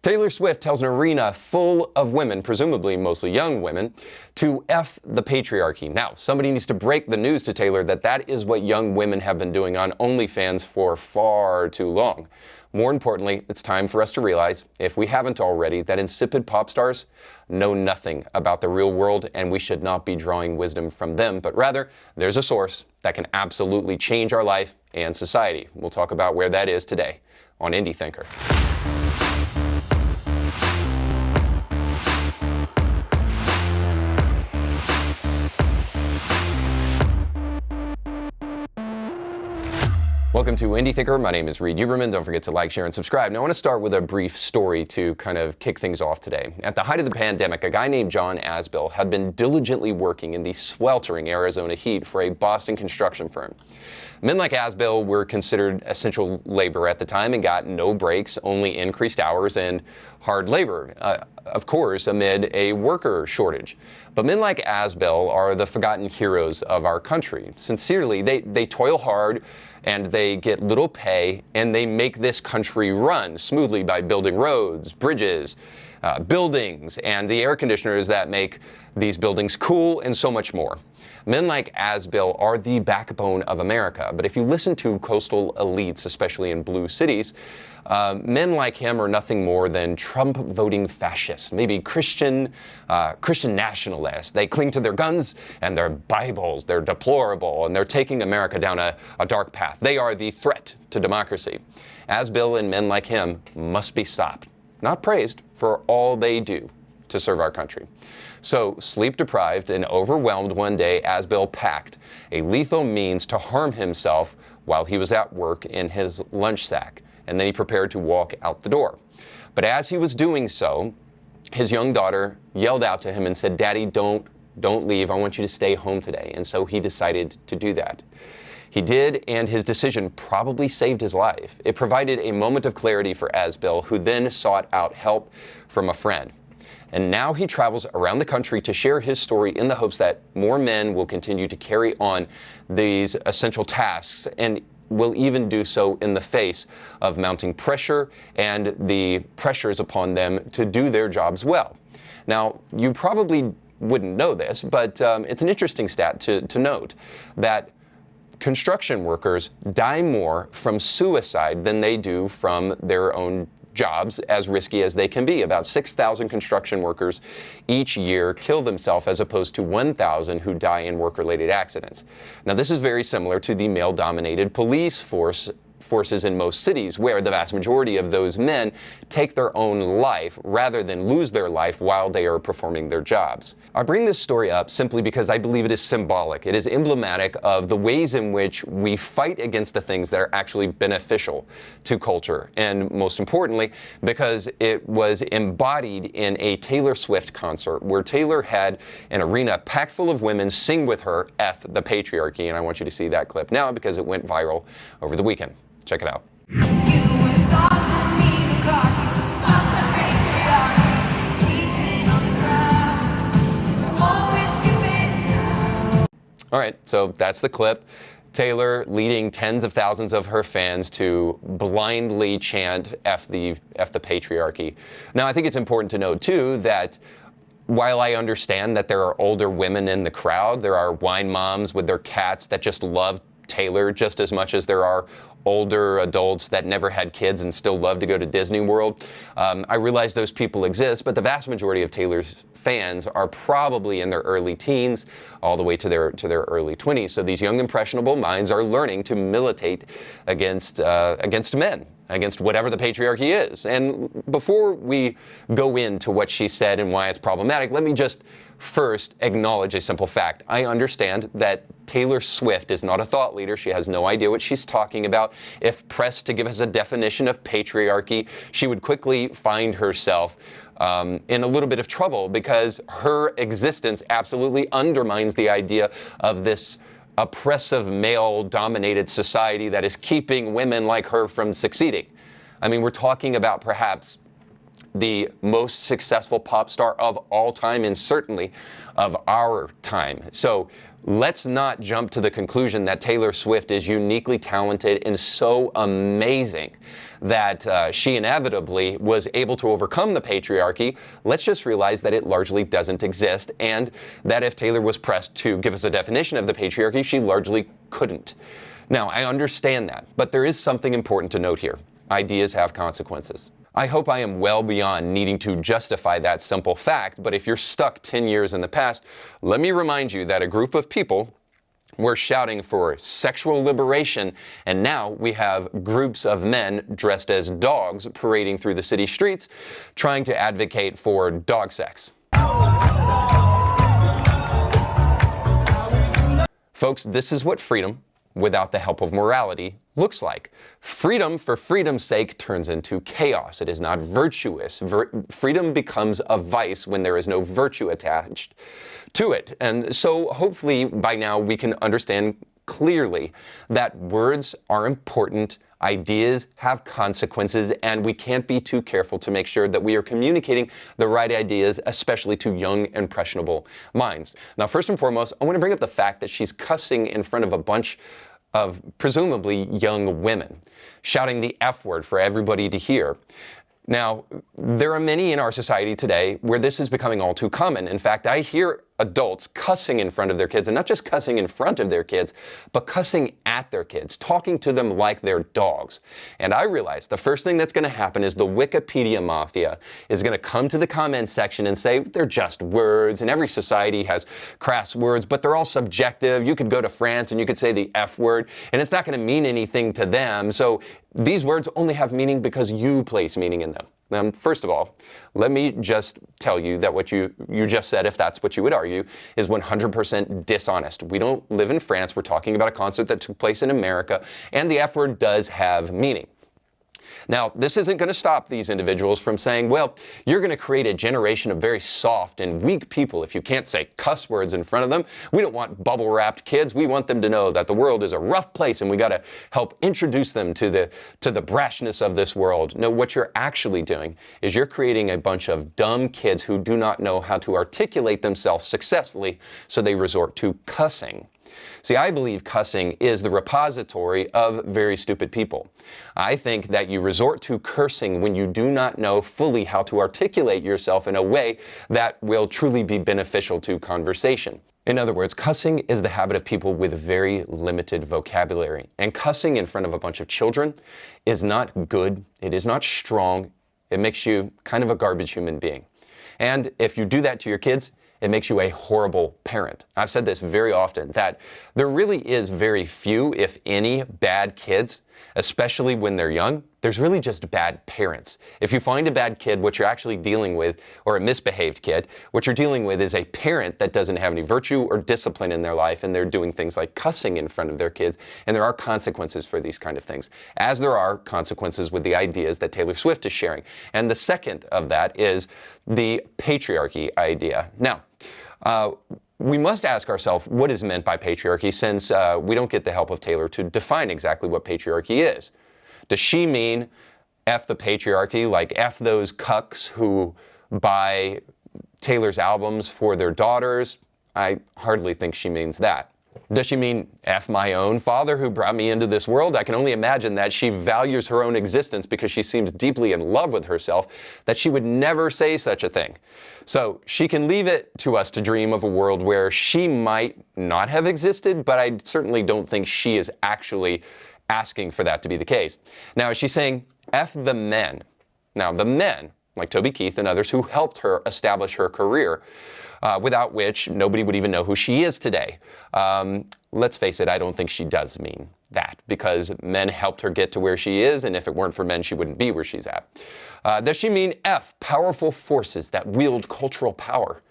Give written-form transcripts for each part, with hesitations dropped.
Taylor Swift tells an arena full of women, presumably mostly young women, to F the patriarchy. Now, somebody needs to break the news to Taylor that that is what young women have been doing on OnlyFans for far too long. More importantly, it's time for us to realize, if we haven't already, that insipid pop stars know nothing about the real world, and we should not be drawing wisdom from them, but rather, there's a source that can absolutely change our life and society. We'll talk about where that is today on Indie Thinker. Welcome to Indie Thinker. My name is Reed Huberman. Don't forget to like, share, and subscribe. Now, I want to start with a brief story to kind of kick things off today. At the height of the pandemic, a guy named John Asbill had been diligently working in the sweltering Arizona heat for a Boston construction firm. Men like Asbill were considered essential labor at the time and got no breaks, only increased hours and hard labor, of course, amid a worker shortage. But men like Asbill are the forgotten heroes of our country. Sincerely, they toil hard and they get little pay, and they make this country run smoothly by building roads, bridges, buildings, and the air conditioners that make these buildings cool, and so much more. Men like Asbill are the backbone of America, but if you listen to coastal elites, especially in blue cities, men like him are nothing more than Trump-voting fascists, maybe Christian nationalists. They cling to their guns and their Bibles. They're deplorable, and they're taking America down a dark path. They are the threat to democracy. Asbill and men like him must be stopped, not praised, for all they do to serve our country. So, sleep-deprived and overwhelmed one day, Asbill packed a lethal means to harm himself while he was at work in his lunch sack, and then he prepared to walk out the door. But as he was doing so, his young daughter yelled out to him and said, "Daddy, don't leave. I want you to stay home today." And so he decided to do that. He did, and his decision probably saved his life. It provided a moment of clarity for Asbill, who then sought out help from a friend. And now he travels around the country to share his story in the hopes that more men will continue to carry on these essential tasks, and will even do so in the face of mounting pressure and the pressures upon them to do their jobs well. Now, you probably wouldn't know this, but it's an interesting stat to note that construction workers die more from suicide than they do from their own jobs, as risky as they can be. About 6,000 construction workers each year kill themselves, as opposed to 1,000 who die in work-related accidents. Now, this is very similar to the male-dominated police forces in most cities, where the vast majority of those men take their own life rather than lose their life while they are performing their jobs. I bring this story up simply because I believe it is symbolic. It is emblematic of the ways in which we fight against the things that are actually beneficial to culture, and most importantly, because it was embodied in a Taylor Swift concert where Taylor had an arena packed full of women sing with her F the patriarchy, and I want you to see that clip now because it went viral over the weekend. Check it out. All right, so that's the clip. Taylor leading tens of thousands of her fans to blindly chant F the patriarchy. Now, I think it's important to note, too, that while I understand that there are older women in the crowd, there are wine moms with their cats that just love Taylor just as much as there are older adults that never had kids and still love to go to Disney World. I realize those people exist, but the vast majority of Taylor's fans are probably in their early teens all the way to their early 20s. So these young impressionable minds are learning to militate against men, against whatever the patriarchy is. And before we go into what she said and why it's problematic, let me just first acknowledge a simple fact. I understand that Taylor Swift is not a thought leader. She has no idea what she's talking about. If pressed to give us a definition of patriarchy, she would quickly find herself in a little bit of trouble, because her existence absolutely undermines the idea of this oppressive male-dominated society that is keeping women like her from succeeding. I mean, we're talking about perhaps the most successful pop star of all time, and certainly of our time. So let's not jump to the conclusion that Taylor Swift is uniquely talented and so amazing that she inevitably was able to overcome the patriarchy. Let's just realize that it largely doesn't exist, and that if Taylor was pressed to give us a definition of the patriarchy, she largely couldn't. Now, I understand that, but there is something important to note here. Ideas have consequences. I hope I am well beyond needing to justify that simple fact, but if you're stuck 10 years in the past, let me remind you that a group of people were shouting for sexual liberation, and now we have groups of men dressed as dogs parading through the city streets trying to advocate for dog sex. Folks, this is what freedom, without the help of morality, looks like. Freedom for freedom's sake turns into chaos. It is not virtuous. Freedom becomes a vice when there is no virtue attached to it. And so hopefully by now we can understand clearly that words are important, ideas have consequences, and we can't be too careful to make sure that we are communicating the right ideas, especially to young, impressionable minds. Now, first and foremost, I want to bring up the fact that she's cussing in front of a bunch of presumably young women, shouting the F word for everybody to hear. Now, there are many in our society today where this is becoming all too common. In fact, I hear adults cussing in front of their kids, and not just cussing in front of their kids, but cussing at their kids, talking to them like they're dogs. And I realize the first thing that's going to happen is the Wikipedia mafia is going to come to the comments section and say they're just words, and every society has crass words, but they're all subjective. You could go to France and you could say the F word, and it's not going to mean anything to them. So these words only have meaning because you place meaning in them. Now, first of all, let me just tell you that what you just said, if that's what you would argue, is 100% dishonest. We don't live in France. We're talking about a concert that took place in America, and the F word does have meaning. Now, this isn't going to stop these individuals from saying, well, you're going to create a generation of very soft and weak people if you can't say cuss words in front of them. We don't want bubble-wrapped kids. We want them to know that the world is a rough place, and we got to help introduce them to the brashness of this world. No, what you're actually doing is you're creating a bunch of dumb kids who do not know how to articulate themselves successfully, so they resort to cussing. See, I believe cussing is the repository of very stupid people. I think that you resort to cursing when you do not know fully how to articulate yourself in a way that will truly be beneficial to conversation. In other words, cussing is the habit of people with very limited vocabulary. And cussing in front of a bunch of children is not good. It is not strong. It makes you kind of a garbage human being. And if you do that to your kids, it makes you a horrible parent. I've said this very often, that there really is very few, if any, bad kids, especially when they're young. There's really just bad parents. If you find a bad kid, what you're actually dealing with, or a misbehaved kid, what you're dealing with is a parent that doesn't have any virtue or discipline in their life, and they're doing things like cussing in front of their kids, and there are consequences for these kind of things, as there are consequences with the ideas that Taylor Swift is sharing. And the second of that is the patriarchy idea. Now, we must ask ourselves what is meant by patriarchy, since we don't get the help of Taylor to define exactly what patriarchy is. Does she mean F the patriarchy, like F those cucks who buy Taylor's albums for their daughters? I hardly think she means that. Does she mean F my own father who brought me into this world? I can only imagine that she values her own existence because she seems deeply in love with herself, that she would never say such a thing. So she can leave it to us to dream of a world where she might not have existed, but I certainly don't think she is actually asking for that to be the case. Now, is she saying F the men? Now, the men, like Toby Keith and others who helped her establish her career, without which nobody would even know who she is today. Let's face it, I don't think she does mean that, because men helped her get to where she is, and if it weren't for men, she wouldn't be where she's at. Does she mean F, powerful forces that wield cultural power?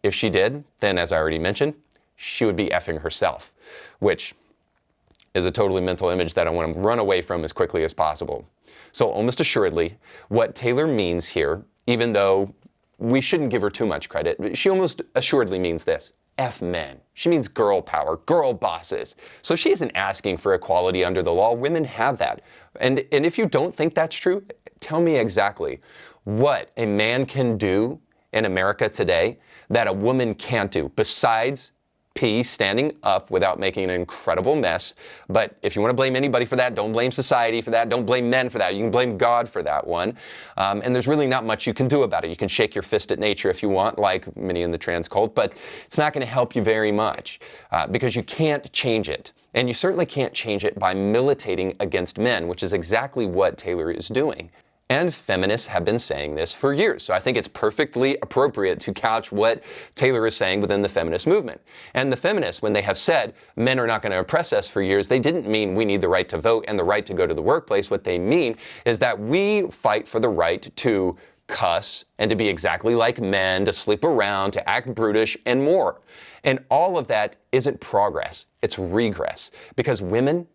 If she did, then as I already mentioned, she would be effing herself, which is a totally mental image that I want to run away from as quickly as possible. So almost assuredly, what Taylor means here, even though we shouldn't give her too much credit, she almost assuredly means this: F men. She means girl power, girl bosses. So she isn't asking for equality under the law. Women have that. And if you don't think that's true, tell me exactly what a man can do in America today that a woman can't do, besides P, standing up without making an incredible mess. But if you want to blame anybody for that, don't blame society for that. Don't blame men for that. You can blame God for that one. And there's really not much you can do about it. You can shake your fist at nature if you want, like many in the trans cult, but it's not going to help you very much because you can't change it. And you certainly can't change it by militating against men, which is exactly what Taylor is doing. And feminists have been saying this for years. So I think it's perfectly appropriate to couch what Taylor is saying within the feminist movement. And the feminists, when they have said men are not going to oppress us for years, they didn't mean we need the right to vote and the right to go to the workplace. What they mean is that we fight for the right to cuss and to be exactly like men, to sleep around, to act brutish, and more. And all of that isn't progress, it's regress. Because women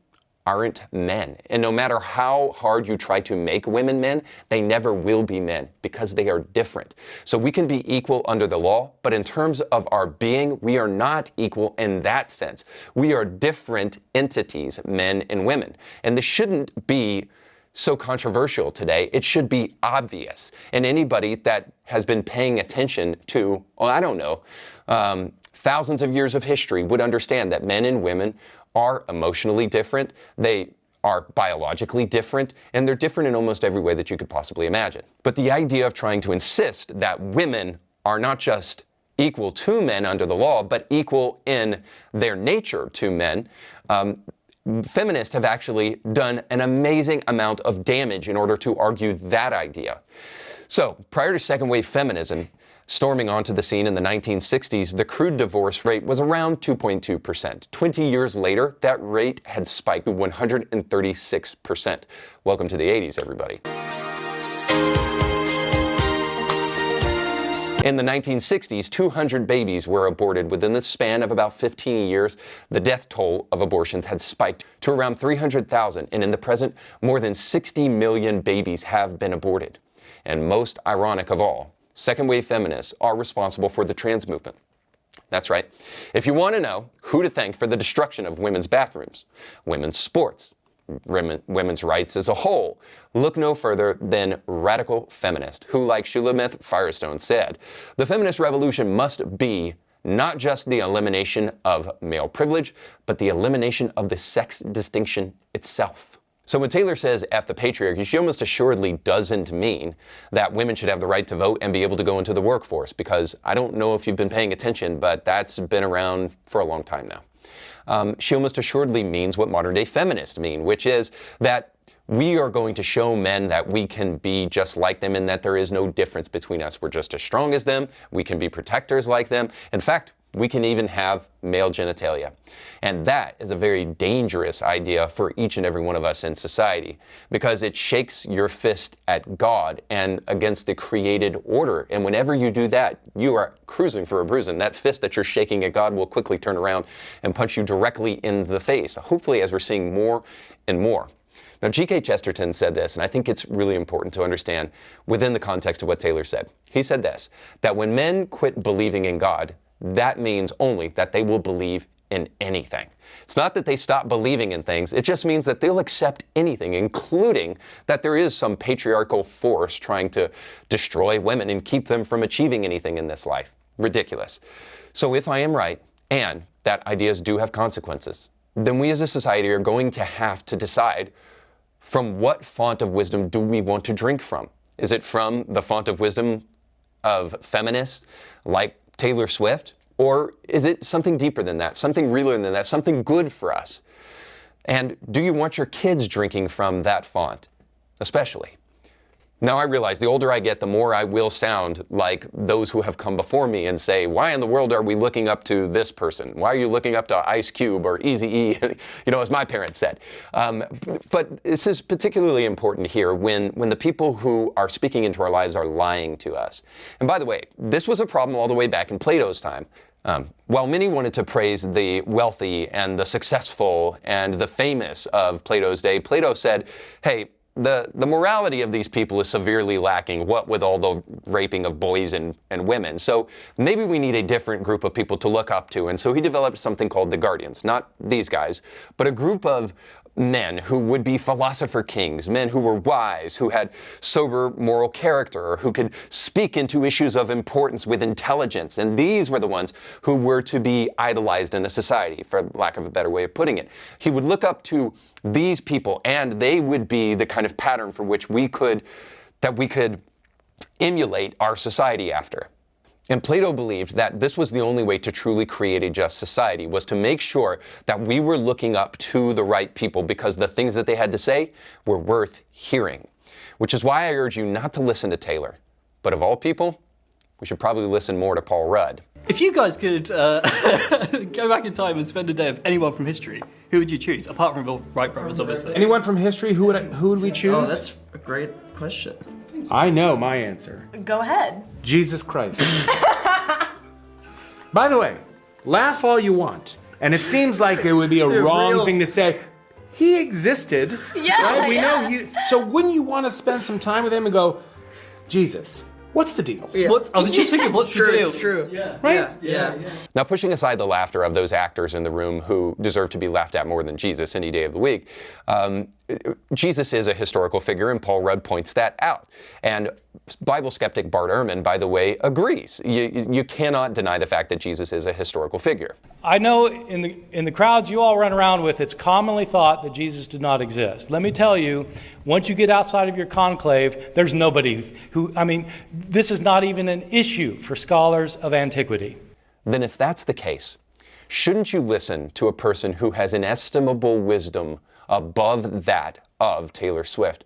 aren't men. And no matter how hard you try to make women men, they never will be men because they are different. So we can be equal under the law, but in terms of our being, we are not equal in that sense. We are different entities, men and women. And this shouldn't be so controversial today. It should be obvious. And anybody that has been paying attention to, well, I don't know, thousands of years of history would understand that men and women are emotionally different, they are biologically different, and they're different in almost every way that you could possibly imagine. But the idea of trying to insist that women are not just equal to men under the law, but equal in their nature to men, feminists have actually done an amazing amount of damage in order to argue that idea. So, prior to second wave feminism storming onto the scene in the 1960s, the crude divorce rate was around 2.2%. 20 years later, that rate had spiked to 136%. Welcome to the 80s, everybody. In the 1960s, 200 babies were aborted. Within the span of about 15 years, the death toll of abortions had spiked to around 300,000, and in the present, more than 60 million babies have been aborted. And most ironic of all, second-wave feminists are responsible for the trans movement. That's right. If you want to know who to thank for the destruction of women's bathrooms, women's sports, women's rights as a whole, look no further than radical feminists who, like Shulamith Firestone said, the feminist revolution must be not just the elimination of male privilege, but the elimination of the sex distinction itself. So when Taylor says F the patriarchy, she almost assuredly doesn't mean that women should have the right to vote and be able to go into the workforce, because I don't know if you've been paying attention, but that's been around for a long time now. She almost assuredly means what modern day feminists mean, which is that we are going to show men that we can be just like them and that there is no difference between us. We're just as strong as them. We can be protectors like them. In fact, we can even have male genitalia. And that is a very dangerous idea for each and every one of us in society, because it shakes your fist at God and against the created order. And whenever you do that, you are cruising for a bruise. And that fist that you're shaking at God will quickly turn around and punch you directly in the face, hopefully as we're seeing more and more. Now, G.K. Chesterton said this, and I think it's really important to understand within the context of what Taylor said. He said this, that when men quit believing in God, that means only that they will believe in anything. It's not that they stop believing in things, it just means that they'll accept anything, including that there is some patriarchal force trying to destroy women and keep them from achieving anything in this life. Ridiculous. So if I am right, and that ideas do have consequences, then we as a society are going to have to decide from what font of wisdom do we want to drink from? Is it from the font of wisdom of feminists like Taylor Swift? Or is it something deeper than that, something realer than that, something good for us? And do you want your kids drinking from that font, especially? Now, I realize the older I get, the more I will sound like those who have come before me and say, why in the world are we looking up to this person? Why are you looking up to Ice Cube or Eazy-E, as my parents said. But this is particularly important here when the people who are speaking into our lives are lying to us. And by the way, this was a problem all the way back in Plato's time. While many wanted to praise the wealthy and the successful and the famous of Plato's day, Plato said, hey, the morality of these people is severely lacking, what with all the raping of boys and women. So maybe we need a different group of people to look up to. And so he developed something called the Guardians, not these guys, but a group of men who would be philosopher kings, men who were wise, who had sober moral character, who could speak into issues of importance with intelligence. And these were the ones who were to be idolized in a society, for lack of a better way of putting it. He would look up to these people, and they would be the kind of pattern for which we could emulate our society after. And Plato believed that this was the only way to truly create a just society, was to make sure that we were looking up to the right people because the things that they had to say were worth hearing. Which is why I urge you not to listen to Taylor. But of all people, we should probably listen more to Paul Rudd. If you guys could go back in time and spend a day with anyone from history, who would you choose? Apart from the Wright brothers, obviously. Anyone from history, who would we choose? Oh, that's a great question. I know my answer. Go ahead. Jesus Christ. By the way, laugh all you want. And it seems like it would be a wrong thing to say. He existed. Yeah, right? We yeah. know he. So wouldn't you want to spend some time with him and go, Jesus, what's the deal? Yeah. I was just thinking, what's the deal? It's true. Yeah. Right? Yeah. Now, pushing aside the laughter of those actors in the room who deserve to be laughed at more than Jesus any day of the week, Jesus is a historical figure, and Paul Rudd points that out. And Bible skeptic Bart Ehrman, by the way, agrees. You cannot deny the fact that Jesus is a historical figure. I know in the crowds you all run around with, it's commonly thought that Jesus did not exist. Let me tell you, once you get outside of your conclave, there's nobody this is not even an issue for scholars of antiquity. Then if that's the case, shouldn't you listen to a person who has inestimable wisdom above that of Taylor Swift,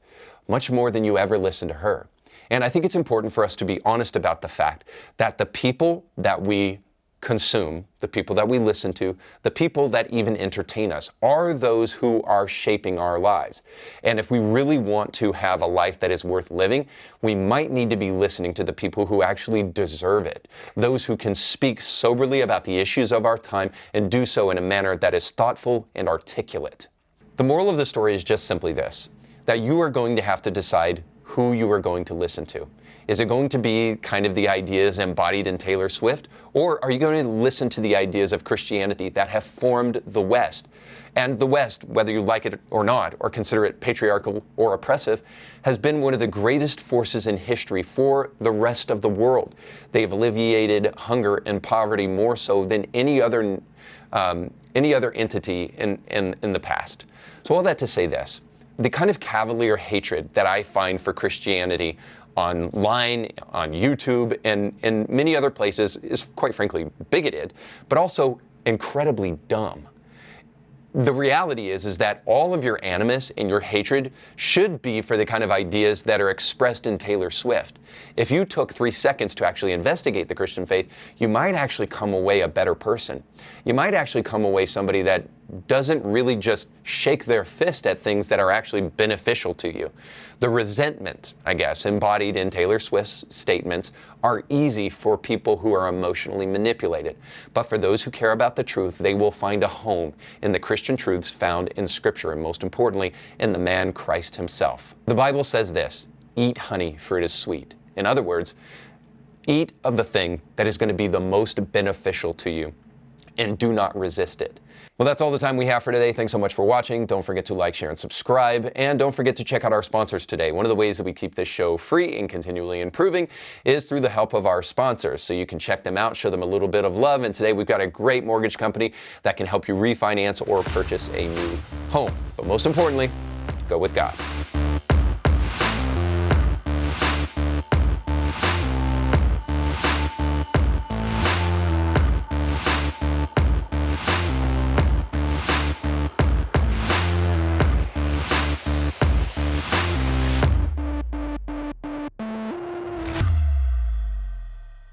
much more than you ever listen to her? And I think it's important for us to be honest about the fact that the people that we consume, the people that we listen to, the people that even entertain us, are those who are shaping our lives. And if we really want to have a life that is worth living, we might need to be listening to the people who actually deserve it, those who can speak soberly about the issues of our time and do so in a manner that is thoughtful and articulate. The moral of the story is just simply this, that you are going to have to decide who you are going to listen to. Is it going to be kind of the ideas embodied in Taylor Swift? Or are you going to listen to the ideas of Christianity that have formed the West? And the West, whether you like it or not, or consider it patriarchal or oppressive, has been one of the greatest forces in history for the rest of the world. They've alleviated hunger and poverty more so than any other entity in the past. So all that to say this, the kind of cavalier hatred that I find for Christianity online, on YouTube, and in many other places is quite frankly bigoted, but also incredibly dumb. The reality is that all of your animus and your hatred should be for the kind of ideas that are expressed in Taylor Swift. If you took 3 seconds to actually investigate the Christian faith, you might actually come away a better person. You might actually come away somebody that doesn't really just shake their fist at things that are actually beneficial to you. The resentment, I guess, embodied in Taylor Swift's statements are easy for people who are emotionally manipulated. But for those who care about the truth, they will find a home in the Christian truths found in Scripture, and most importantly, in the man Christ himself. The Bible says this, eat honey, for it is sweet. In other words, eat of the thing that is going to be the most beneficial to you, and do not resist it. Well, that's all the time we have for today. Thanks so much for watching. Don't forget to like, share, and subscribe. And don't forget to check out our sponsors today. One of the ways that we keep this show free and continually improving is through the help of our sponsors. So you can check them out, show them a little bit of love. And today we've got a great mortgage company that can help you refinance or purchase a new home. But most importantly, go with God.